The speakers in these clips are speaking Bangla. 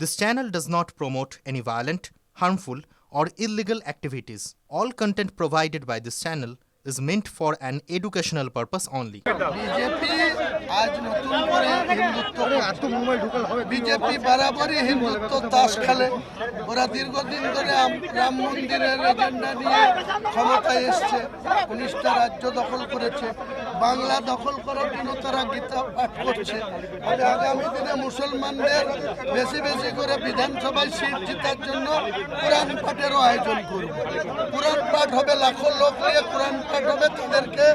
This channel does not promote any violent, harmful, or illegal activities. All content provided by this channel is meant for an educational purpose only. BJP আজ নতুন করে বিজেপি বরাবরই হিন্দুত্ব তাস খেলে। ওরা দীর্ঘদিন ধরে রাম মন্দিরের এজেন্ডা নিয়ে ক্ষমতায় এসছে, 19টা রাজ্য দখল করেছে, বাংলা দখল করার জন্য তারা গীতা পাঠ করছে। আর আগামী দিনে মুসলমানদের বেশি বেশি করে বিধানসভায় সিট জেতার জন্য কোরআন পাঠেরও আয়োজন করবে। কোরআন পাঠ হবে, লাখো লোক নিয়ে কোরআন পাঠ হবে, তাদেরকে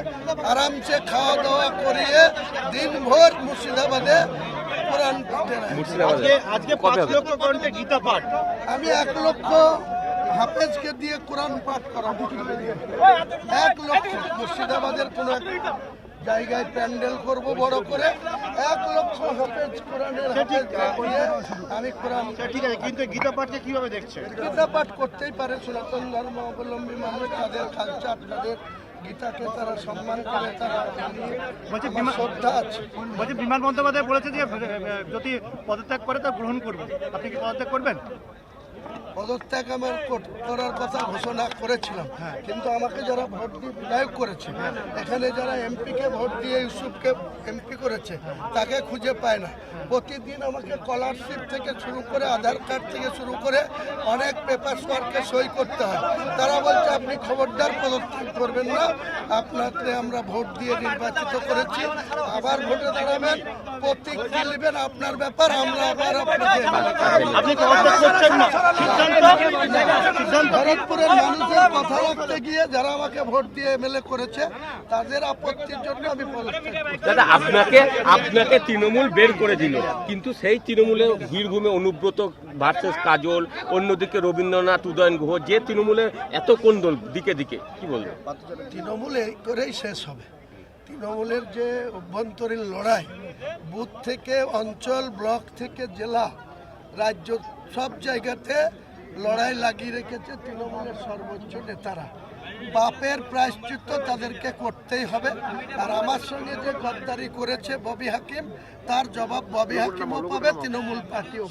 আরামসে খাওয়া দাওয়া করিয়ে দিনভর মুর্শিদাবাদে কোরআন পাঠের আজকে 5 লক্ষ কণ্ঠে গীতা পাঠ। আমি 1 লক্ষ হাফেজকে দিয়ে কোরআন পাঠ করাবো। 1 লক্ষ মুর্শিদাবাদের কোন জায়গায় প্যান্ডেল করব বড় করে, 1 লক্ষ হাফেজ কোরআনের আমি কোরআন। ঠিক আছে, কিন্তু গীতা পাঠকে কিভাবে দেখছে? গীতা পাঠ করতেই পারে, সনাতন ধর্ম অবলম্বী মানুষ, তাদের কালচার, তাদের গীতাকে তারা সম্মান করে, তারা শ্রদ্ধা আছে। বলছি, বিমান বন্দ্যোপাধ্যায় বলেছে যে যদি পদত্যাগ করে তা গ্রহণ করবে। আপনি কি পদত্যাগ করবেন? পদত্যাগ আমার করার কথা ঘোষণা করেছিলাম, কিন্তু আমাকে যারা ভোট দিয়ে বিধায়ক করেছে, এখানে যারা এমপিকে ভোট দিয়ে ইউসুফকে এমপি করেছে, তাকে খুঁজে পায় না। প্রতিদিন আমাকে স্কলারশিপ থেকে শুরু করে আধার কার্ড থেকে শুরু করে অনেক পেপার ওয়ার্কে সই করতে হয়। তারা বলছে আপনি খবরদার পদত্যাগ করবেন না, আপনাকে আমরা ভোট দিয়ে নির্বাচিত করেছি, আবার ভোটে দাঁড়াবেন, প্রতীক নেবেন, আপনার ব্যাপার, আমরা আবার আপনাকে। আপনি পদত্যাগ করছেন না? ভরতপুরের মানুষের কথা রাখতে গিয়ে যারা আমাকে ভোট দিয়ে এমএলএ করেছে, তাদের আপত্তির জন্য আমি পদত্যাগ করছি। দাদা, আপনাকে তৃণমূল বের করে দিল, কিন্তু সেই তৃণমূলের বীরভূমে অনুব্রত ভার্সেস কাজল, অন্যদিকে রবীন্দ্রনাথ, উদয়ন গুহ, যে তৃণমূলের এত কোন্দল দিকে দিকে, কি বলবেন? তৃণমূল এই করেই শেষ হবে। তৃণমূলের যে অভ্যন্তরীণ লড়াই, বুথ থেকে অঞ্চল, ব্লক থেকে জেলা, রাজ্য, সব জায়গাতে লড়াই লাগিয়ে রেখেছে তৃণমূলের সর্বোচ্চ নেতারা। বাপের প্রায়শ্চিত্ত তাদেরকে করতেই হবে। আর আমার সঙ্গে যে গদ্দারি করেছে ববি হাকিম, তার জবাব ববি হাকিমও পাবে, তৃণমূল পার্টিও।